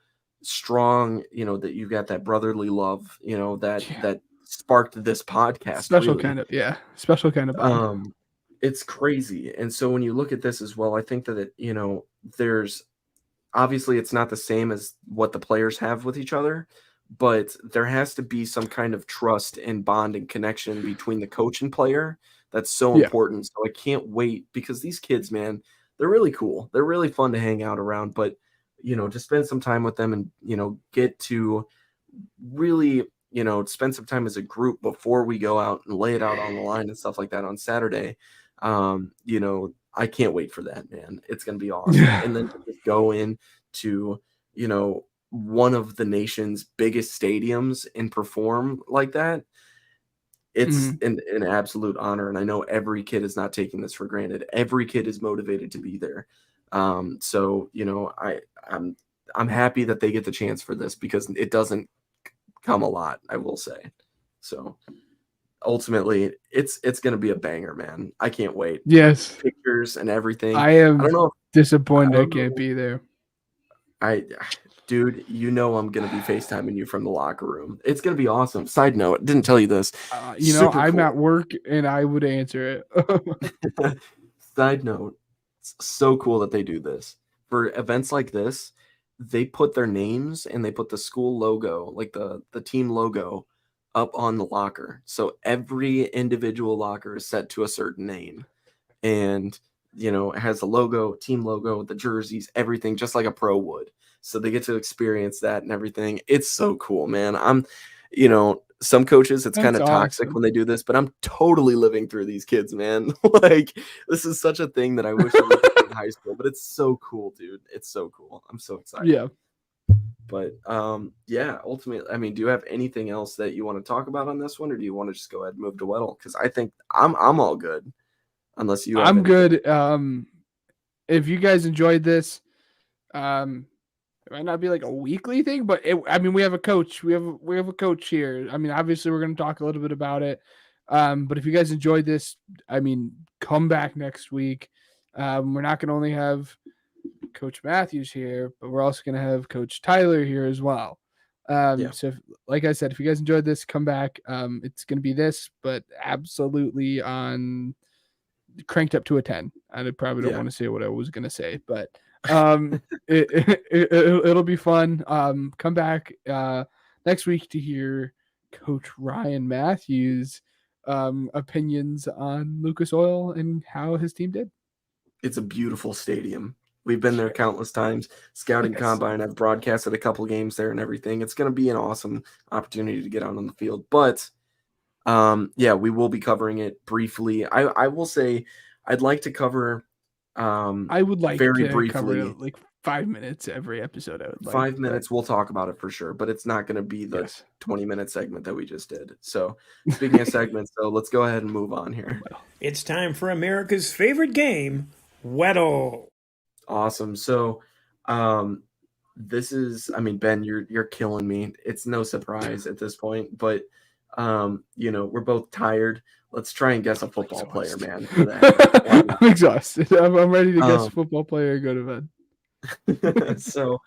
strong, that you've got that brotherly love, that sparked this podcast, Special really. special kind of bond. It's crazy. And so when you look at this as well, I think that there's obviously it's not the same as what the players have with each other, but there has to be some kind of trust and bond and connection between the coach and player. That's so Yeah. important. So I can't wait, because these kids, man, they're really cool. They're really fun to hang out around, but to spend some time with them and, get to really, spend some time as a group before we go out and lay it out on the line and stuff like that on Saturday. I can't wait for that, man. It's going to be awesome. And then to just go into, one of the nation's biggest stadiums and perform like that, it's an absolute honor. And I know every kid is not taking this for granted. Every kid is motivated to be there. So, I'm happy that they get the chance for this, because it doesn't come a lot, I will say. So ultimately it's going to be a banger, man. I can't wait. Yes. Pictures and everything. I am don't know disappointed I can't be there. Dude, I'm going to be FaceTiming you from the locker room. It's going to be awesome. Side note, didn't tell you this. I'm cool. At work and I would answer it. Side note, it's so cool that they do this. For events like this, they put their names and they put the school logo, like the team logo, up on the locker. So every individual locker is set to a certain name. And it has the logo, team logo, the jerseys, everything, just like a pro would. So they get to experience that and everything. It's so cool, man. Some coaches, it's kind of toxic when they do this, but I'm totally living through these kids, man. Like, this is such a thing that I wish I would have in high school, but it's so cool, dude. It's so cool. I'm so excited. Yeah. But ultimately, I mean, do you have anything else that you want to talk about on this one, or do you want to just go ahead and move to Weddle? Because I think I'm all good. Unless you have I'm anything. good. If you guys enjoyed this, it might not be like a weekly thing, but we have a coach. We have a coach here. I mean, obviously we're going to talk a little bit about it. But if you guys enjoyed this, come back next week. We're not going to only have Coach Matthews here, but we're also going to have Coach Tyler here as well. So like I said, if you guys enjoyed this, come back. It's going to be this, but absolutely on cranked up to a 10. I probably don't want to say what I was going to say, but it'll be fun. Come back next week to hear Coach Ryan Matthews' opinions on Lucas Oil and how his team did. It's a beautiful stadium. We've been there countless times. Scouting Combine, I've broadcasted a couple games there and everything. It's going to be an awesome opportunity to get out on the field. But we will be covering it briefly. I will say I'd like to cover I would like very to briefly cover it like 5 minutes every episode. I would like 5 minutes. We'll talk about it for sure, but it's not going to be the 20-minute segment that we just did. So speaking of segments, though, let's go ahead and move on here. It's time for America's favorite game, Weddle. Awesome. So this is, Ben, you're killing me. It's no surprise at this point, but we're both tired. Let's try and guess a football player, man. For that. I'm exhausted. I'm ready to guess a football player and go to bed. So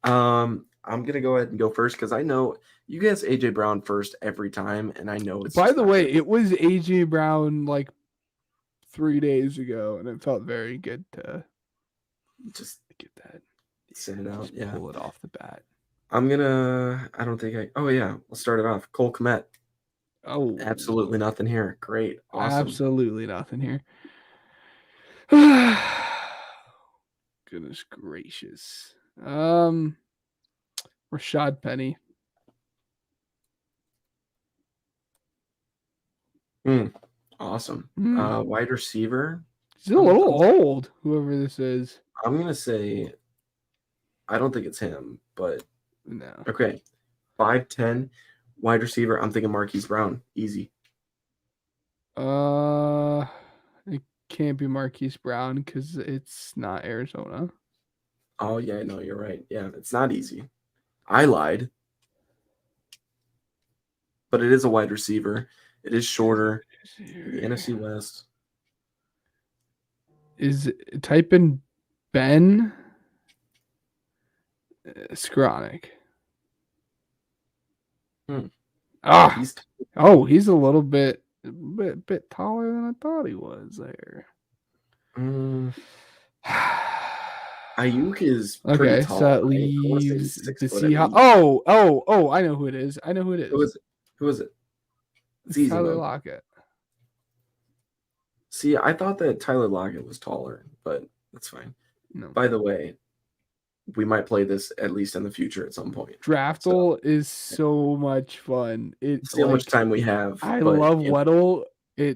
I'm gonna go ahead and go first, because I know you guess AJ Brown first every time, and I know it's. By the way, it was AJ Brown like 3 days ago, and it felt very good to just get that. Send it out. Yeah. Pull it off the bat. Let's start it off. Cole Kmet. Oh, absolutely nothing here. Great. Awesome. Absolutely nothing here. Goodness gracious. Rashad Penny. Awesome. Hmm. Wide receiver. He's a little old, whoever this is. I'm going to say, I don't think it's him, but No. okay. 5'10", wide receiver. I'm thinking Marquise Brown. Easy. It can't be Marquise Brown because it's not Arizona. Oh, yeah, no, you're right. Yeah, it's not easy. I lied. But it is a wide receiver. It is shorter. The NFC West. Type in Ben Skoranek. He's a little bit taller than I thought he was there. Ayuk is pretty Okay, tall. so that right? leaves the 6'8". Seahawks. Oh! I know who it is. Who is it? It's easy. Tyler Man. Lockett. See, I thought that Tyler Lockett was taller, but that's fine. No. By the way, we might play this at least in the future at some point. Draftle is so much fun. See how much time we have. I love Weddle. We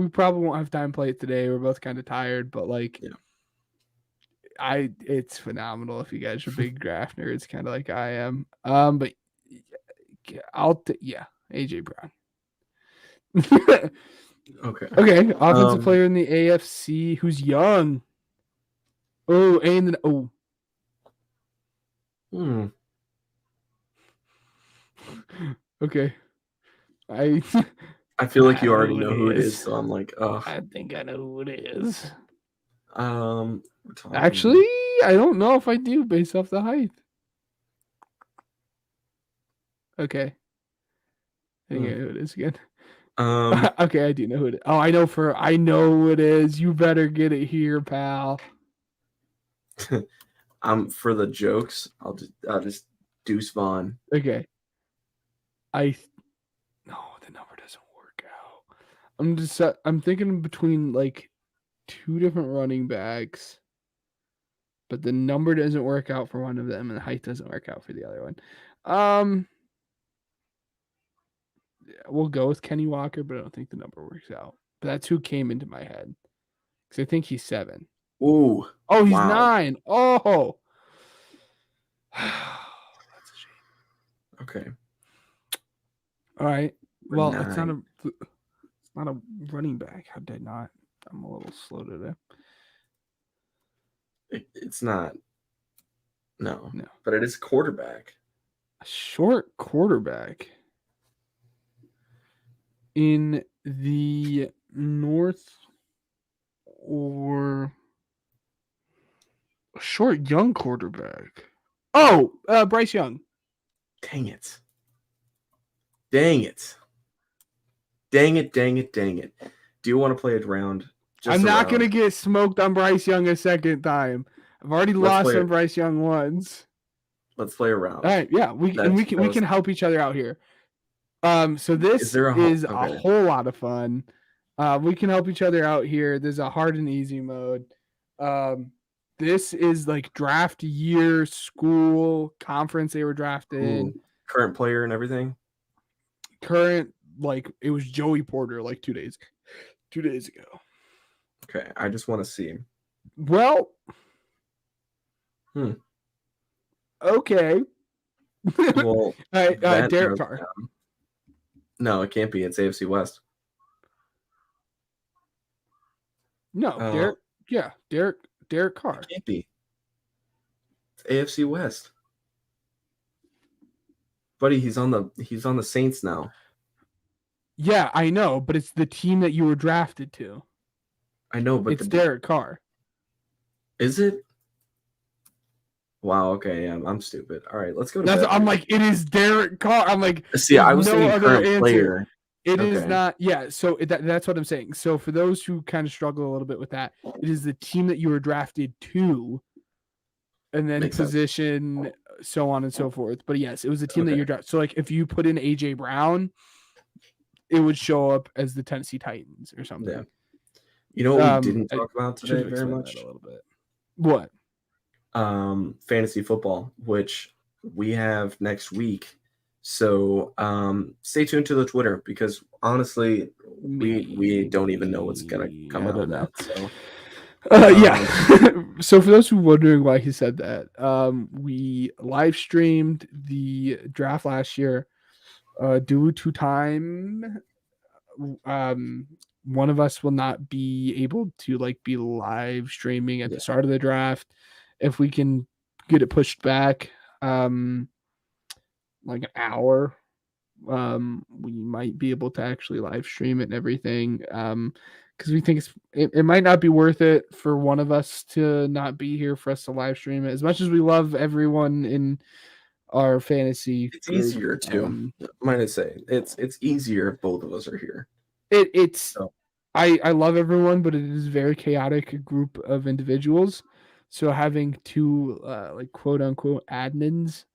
probably won't have time to play it today. We're both kind of tired, but it's phenomenal if you guys are big draft nerds, kind of like I am. But AJ Brown. Okay. Okay, offensive player in the AFC who's young. Oh, and then Okay. I feel like you already know who it is, so I'm like, oh. I think I know who it is. Actually, I don't know if I do based off the height. Okay. I think I know who it is again. Okay, I do know who it is. Oh, I know who it is. You better get it here, pal. For the jokes, I'll just Deuce Vaughn. Okay. No, the number doesn't work out. I'm thinking between like two different running backs, but the number doesn't work out for one of them, and the height doesn't work out for the other one. We'll go with Kenny Walker, but I don't think the number works out. But that's who came into my head because I think he's 7. Ooh. Oh, he's 9. Oh. That's a shame. Okay. All right. Well, 9. it's not a running back. How did I not? I'm a little slow today. It's not. No. But it is quarterback. A short quarterback in the North, or a short young quarterback. Oh, Bryce Young. Dang it. Dang it. Do you want to play a round? I'm not going to get smoked on Bryce Young a second time. I've already lost on Bryce Young once. Let's play a round. All right, yeah, we can help each other out here. So this is a whole lot of fun. We can help each other out here. There's a hard and easy mode. This is like draft year, school, conference they were drafted in. Current player and everything. Current, like it was Joey Porter like 2 days ago. Okay, I just want to see. Well, okay. Well, all right, Derek Carr. No, it can't be. It's AFC West. No, Derek Carr. It can't be. It's AFC West. Buddy, he's on the Saints now. Yeah, I know, but it's the team that you were drafted to. I know, but it's Derek Carr. Is it? Wow. Okay. Yeah, I'm stupid. All right, let's go. I'm like, it is Derek Carr. I'm like, see, I was saying current player. It is not. Yeah. So that's what I'm saying. So for those who kind of struggle a little bit with that, it is the team that you were drafted to, and then position, so on and so forth. But yes, it was the team that you're drafted. So like, if you put in AJ Brown, it would show up as the Tennessee Titans or something. Yeah. You know what we didn't talk about today very much? A little bit. What? Fantasy football, which we have next week. So stay tuned to the Twitter because honestly, we don't even know what's gonna come out of that. So yeah. So for those who are wondering why he said that, we live streamed the draft last year. Due to time, one of us will not be able to be live streaming at the start of the draft. If we can get it pushed back, like an hour, we might be able to actually live stream it and everything. Because we think it might not be worth it for one of us to not be here for us to live stream it. As much as we love everyone in our fantasy it's group, easier too. Might I say it's easier if both of us are here. I love everyone, but it is a very chaotic group of individuals. So having two quote unquote admins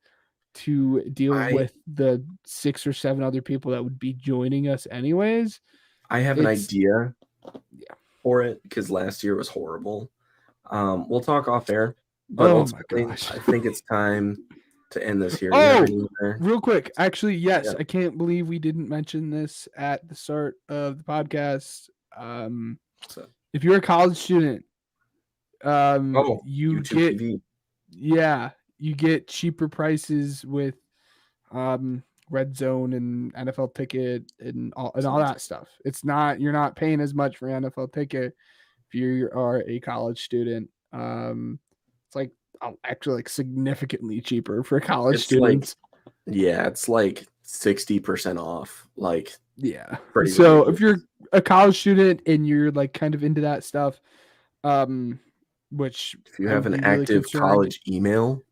to deal with the 6 or 7 other people that would be joining us anyways. I have an idea for it because last year was horrible. We'll talk off air, but ultimately, I think it's time to end this here. Real quick. Actually, yes, I can't believe we didn't mention this at the start of the podcast. If you're a college student, you get TV. You get cheaper prices with Red Zone and NFL Ticket and all that stuff. You're not paying as much for NFL Ticket if you are a college student. It's actually significantly cheaper for college students. It's 60% off. So if you're a college student and you're kind of into that stuff, which if you have an active college email,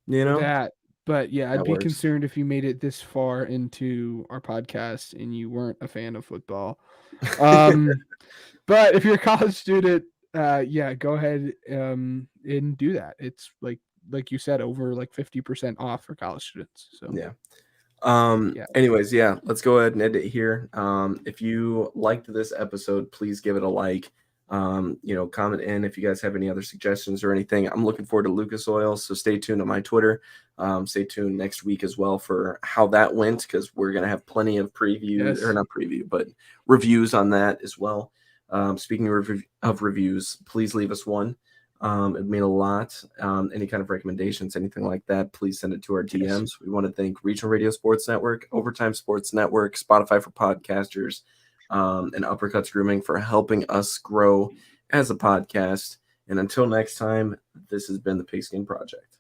that. But yeah, I'd be works. concerned if you made it this far into our podcast and you weren't a fan of football. But if you're a college student, go ahead and do that. It's like you said, over 50% off for college students. So anyways, let's go ahead and end it here. If you liked this episode, please give it a like. Comment in if you guys have any other suggestions or anything. I'm looking forward to Lucas Oil, so stay tuned on my Twitter. Stay tuned next week as well for how that went, because we're gonna have plenty of previews, or not preview, but reviews on that as well. Speaking of reviews, please leave us one. It mean a lot. Any kind of recommendations, anything like that, please send it to our DMs. We want to thank Regional Radio Sports Network, Overtime Sports Network, Spotify for Podcasters, and Uppercuts Grooming for helping us grow as a podcast. And until next time, this has been the Pigskin Project.